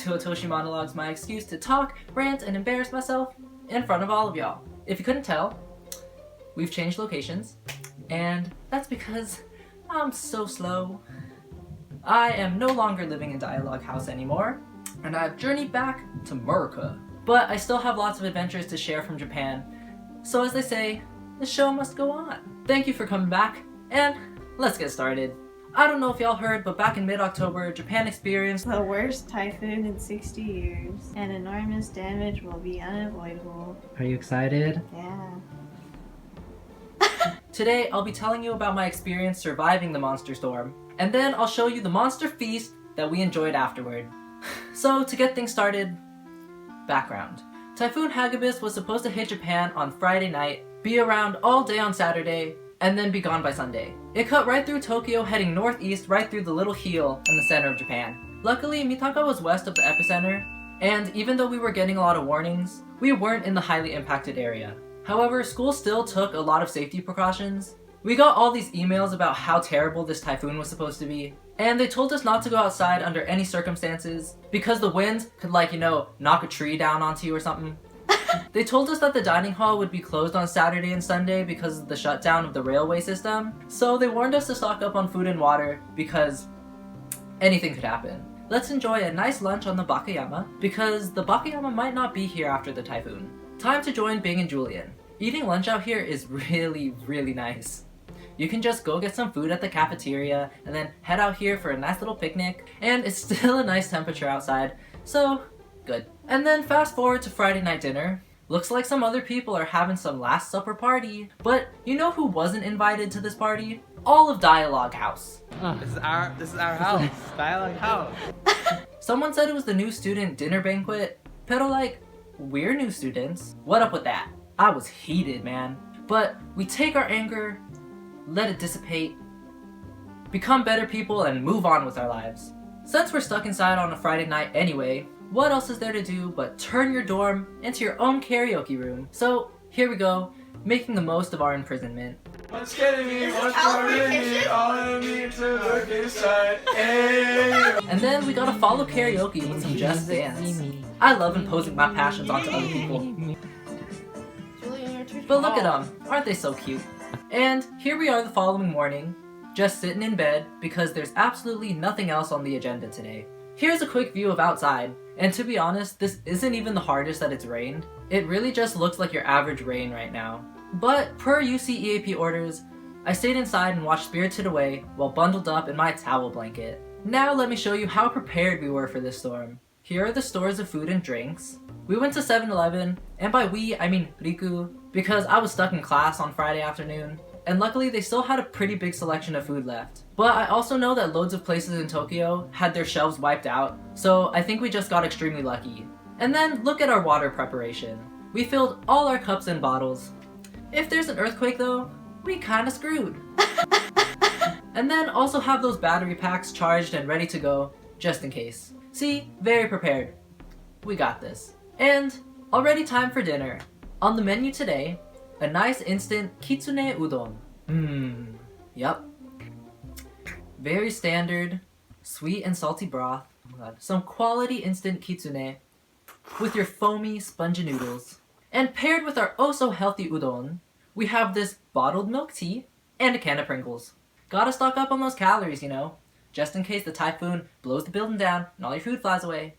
to Otoshi Monologues, my excuse to talk, rant, and embarrass myself in front of all of y'all. If you couldn't tell, we've changed locations, and that's because I'm so slow. I am no longer living in Dialogue House anymore, and I've journeyed back to America. But I still have lots of adventures to share from Japan, so as they say, the show must go on. Thank you for coming back, and let's get started. I don't know if y'all heard, but back in mid-October, Japan experienced the worst typhoon in 60 years, and enormous damage will be unavoidable. Are you excited? Yeah. Today, I'll be telling you about my experience surviving the monster storm, and then I'll show you the monster feast that we enjoyed afterward. So, to get things started, background. Typhoon Hagibis was supposed to hit Japan on Friday night, be around all day on Saturday, and then be gone by Sunday. It cut right through Tokyo, heading northeast right through the little heel in the center of Japan. Luckily, Mitaka was west of the epicenter, and even though we were getting a lot of warnings, we weren't in the highly impacted area. However, school still took a lot of safety precautions. We got all these emails about how terrible this typhoon was supposed to be, and they told us not to go outside under any circumstances because the wind could, like, knock a tree down onto you or something. They told us that the dining hall would be closed on Saturday and Sunday because of the shutdown of the railway system, so they warned us to stock up on food and water because anything could happen. Let's enjoy a nice lunch on the Bakayama because the Bakayama might not be here after the typhoon. Time to join Bing and Julian. Eating lunch out here is really, really nice. You can just go get some food at the cafeteria and then head out here for a nice little picnic, and it's still a nice temperature outside, so good. And then fast forward to Friday night dinner. Looks like some other people are having some last supper party, but you know who wasn't invited to this party? All of Dialogue House. This is our house. Dialogue House. Someone said it was the new student dinner banquet, pero like, we're new students. What up with that? I was heated, man. But we take our anger, let it dissipate, become better people, and move on with our lives. Since we're stuck inside on a Friday night anyway, what else is there to do but turn your dorm into your own karaoke room? So here we go, making the most of our imprisonment. What's getting me, what's bothering me, all I need to look inside. And then we gotta follow karaoke with some Just Dance. I love imposing my passions onto other people. But look at them, aren't they so cute? And here we are the following morning, just sitting in bed because there's absolutely nothing else on the agenda today. Here's a quick view of outside, and to be honest, this isn't even the hardest that it's rained. It really just looks like your average rain right now. But per UC EAP orders, I stayed inside and watched Spirited Away while bundled up in my towel blanket. Now let me show you how prepared we were for this storm. Here are the stores of food and drinks. We went to 7-Eleven, and by we, I mean Riku, because I was stuck in class on Friday afternoon, and luckily they still had a pretty big selection of food left. But I also know that loads of places in Tokyo had their shelves wiped out, so I think we just got extremely lucky. And then look at our water preparation. We filled all our cups and bottles. If there's an earthquake though, we kinda screwed. And then also have those battery packs charged and ready to go, just in case. See, very prepared. We got this. And already time for dinner. On the menu today, a nice instant kitsune udon. Yup. Very standard, sweet and salty broth. Oh God. Some quality instant kitsune with your foamy, spongy noodles. And paired with our oh so healthy udon, we have this bottled milk tea and a can of Pringles. Gotta stock up on those calories, just in case the typhoon blows the building down and all your food flies away.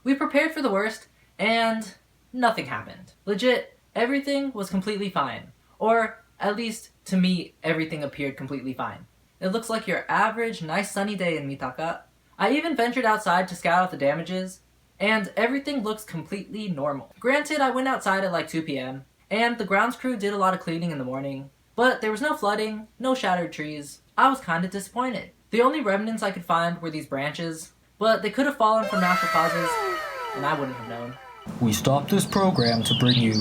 We prepared for the worst, and nothing happened. Legit, everything was completely fine. Or, at least, to me, everything appeared completely fine. It looks like your average, nice sunny day in Mitaka. I even ventured outside to scout out the damages, and everything looks completely normal. Granted, I went outside at like 2 p.m., and the grounds crew did a lot of cleaning in the morning, but there was no flooding, no shattered trees. I was kinda disappointed. The only remnants I could find were these branches, but they could have fallen from natural causes, and I wouldn't have known. We stopped this program to bring you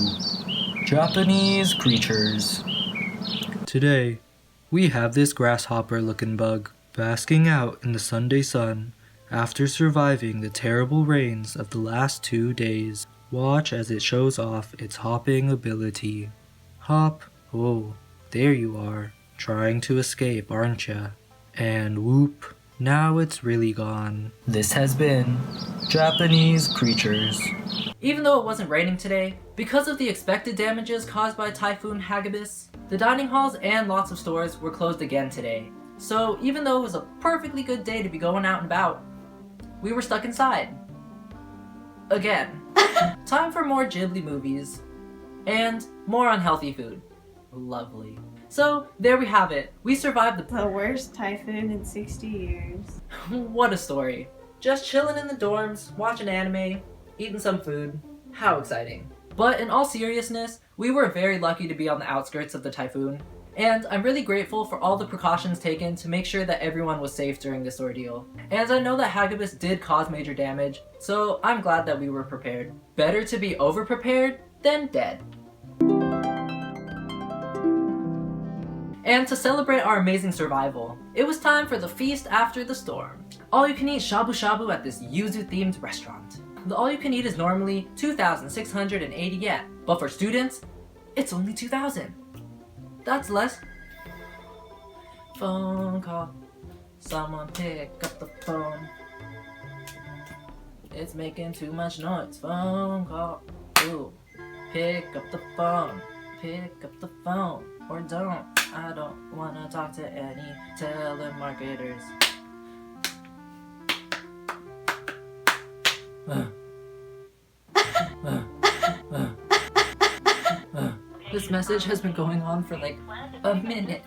Japanese creatures. Today, we have this grasshopper-looking bug basking out in the Sunday sun after surviving the terrible rains of the last 2 days. Watch as it shows off its hopping ability. Hop, oh, there you are, trying to escape, aren't ya? And whoop, Now it's really gone. This has been Japanese Creatures. Even though it wasn't raining today, because of the expected damages caused by Typhoon Hagibis, the dining halls and lots of stores were closed again today. So even though it was a perfectly good day to be going out and about, we were stuck inside. Again. Time for more Ghibli movies. And more unhealthy food. Lovely. So, there we have it. We survived The worst typhoon in 60 years. What a story. Just chilling in the dorms, watching anime, eating some food. How exciting. But in all seriousness, we were very lucky to be on the outskirts of the typhoon. And I'm really grateful for all the precautions taken to make sure that everyone was safe during this ordeal. And I know that Hagibis did cause major damage, so I'm glad that we were prepared. Better to be over-prepared than dead. And to celebrate our amazing survival, it was time for the feast after the storm. All-you-can-eat shabu shabu at this yuzu-themed restaurant. The all-you-can-eat is normally 2,680 yen, but for students, it's only 2,000. That's less. Phone call. Someone pick up the phone. It's making too much noise. Phone call. Ooh. Pick up the phone. Pick up the phone. Or don't. I don't wanna talk to any telemarketers. This message has been going on for like a minute.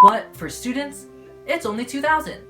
But for students, it's only 2,000.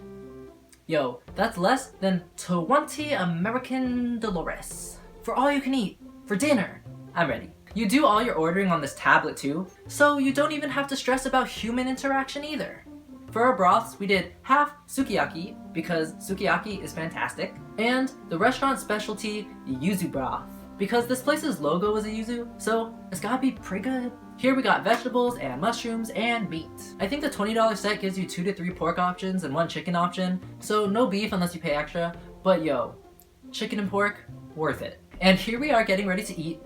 Yo, that's less than 20 American dollars. For all you can eat, for dinner. I'm ready. You do all your ordering on this tablet too, so you don't even have to stress about human interaction either. For our broths, we did half sukiyaki, because sukiyaki is fantastic, and the restaurant specialty yuzu broth, because this place's logo is a yuzu, so it's gotta be pretty good. Here we got vegetables and mushrooms and meat. I think the $20 set gives you 2 to 3 pork options and 1 chicken option, so no beef unless you pay extra, but yo, chicken and pork, worth it. And here we are getting ready to eat.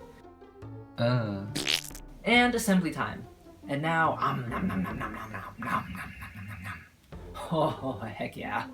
And assembly time. And now, nom nom nom nom nom nom nom nom nom nom nom. Oh, heck yeah.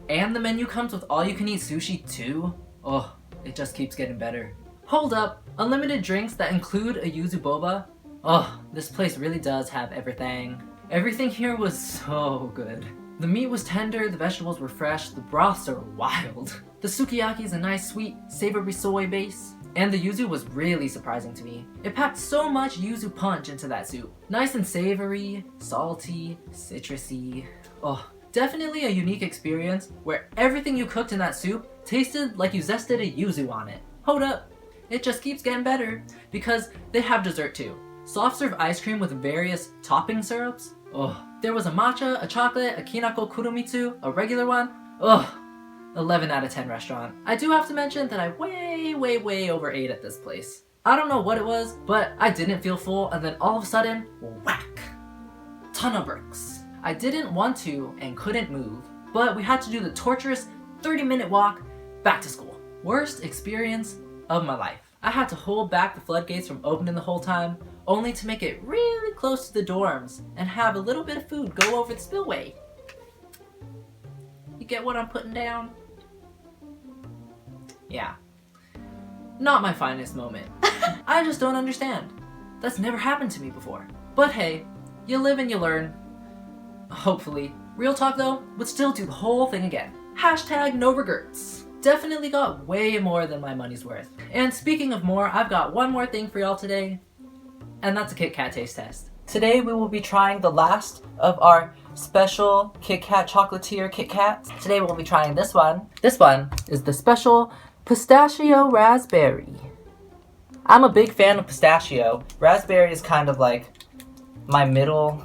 And the menu comes with all-you-can-eat sushi too. Oh, it just keeps getting better. Hold up, unlimited drinks that include a yuzu boba. Oh, this place really does have everything. Everything here was so good. The meat was tender, the vegetables were fresh, the broths are wild. The sukiyaki is a nice sweet, savory soy base. And the yuzu was really surprising to me. It packed so much yuzu punch into that soup. Nice and savory, salty, citrusy. Oh, definitely a unique experience where everything you cooked in that soup tasted like you zested a yuzu on it. Hold up, it just keeps getting better because they have dessert too. Soft serve ice cream with various topping syrups. Oh, there was a matcha, a chocolate, a kinako kuromitsu, a regular one. Oh, 11 out of 10 restaurant. I do have to mention that I way overate at this place. I don't know what it was, but I didn't feel full, and then all of a sudden, whack! Ton of bricks. I didn't want to and couldn't move, but we had to do the torturous 30-minute walk back to school. Worst experience of my life. I had to hold back the floodgates from opening the whole time, only to make it really close to the dorms and have a little bit of food go over the spillway. You get what I'm putting down? Yeah. Not my finest moment. I just don't understand. That's never happened to me before. But hey, you live and you learn. Hopefully. Real talk though, would still do the whole thing again. Hashtag no regrets. Definitely got way more than my money's worth. And speaking of more, I've got one more thing for y'all today, and that's a Kit Kat taste test. Today we will be trying the last of our special Kit Kat chocolatier Kit Kats. Today we'll be trying this one. This one is the special pistachio raspberry. I'm a big fan of pistachio. Raspberry is kind of like my middle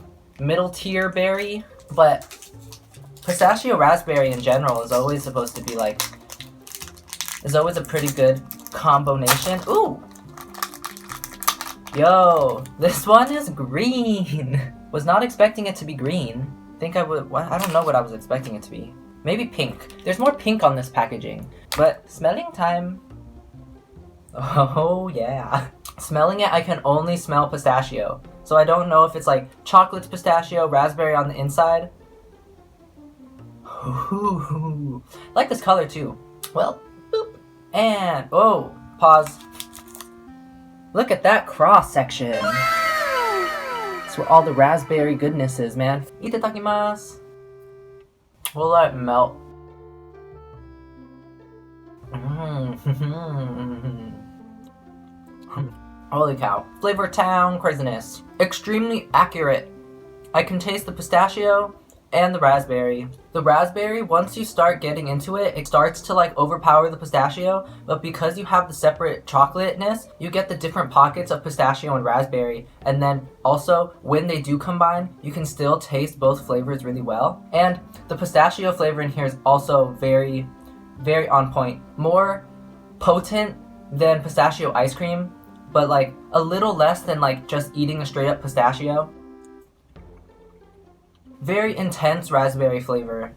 tier berry, but pistachio raspberry in general is always supposed to be like, is always a pretty good combination. Ooh! Yo, this one is green. Was not expecting it to be green. I don't know what I was expecting it to be. Maybe pink. There's more pink on this packaging. But smelling time. Oh yeah. Smelling it, I can only smell pistachio. so I don't know if it's like chocolate's pistachio, raspberry on the inside. Ooh, I like this color too. Well, boop. And, oh, pause. Look at that cross section. That's where all the raspberry goodness is, man. Itadakimasu. We'll let it melt. Holy cow. Flavor Town craziness. Extremely accurate. I can taste the pistachio and the raspberry. The raspberry, once you start getting into it, it starts to like overpower the pistachio, but because you have the separate chocolateness, you get the different pockets of pistachio and raspberry. And then also, when they do combine, you can still taste both flavors really well. And the pistachio flavor in here is also very, very on point. More potent than pistachio ice cream, but like a little less than like just eating a straight up pistachio. Very intense raspberry flavor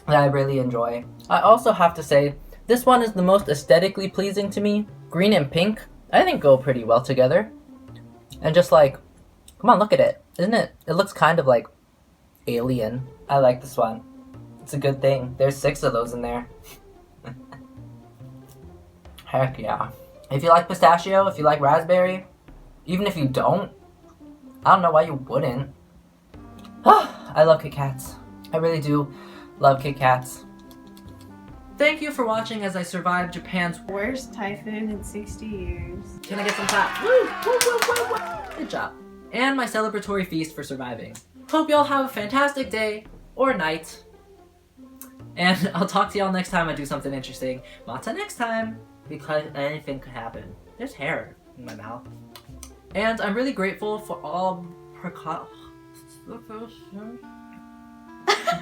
that I really enjoy. I also have to say, this one is the most aesthetically pleasing to me. Green and pink, I think go pretty well together. And just like, come on, look at it. Isn't it? It looks kind of like alien. I like this one. It's a good thing. There's 6 of those in there. Heck yeah. If you like pistachio, if you like raspberry, even if you don't, I don't know why you wouldn't. I love Kit Kats. I really do love Kit Kats. Thank you for watching as I survived Japan's Worst typhoon in 60 years. Can I get some claps? Woo! Woo, woo, woo, woo! Good job. And my celebratory feast for surviving. Hope y'all have a fantastic day or night. And I'll talk to y'all next time I do something interesting. Mata next time, because anything could happen. There's hair in my mouth. And I'm really grateful for all precautions.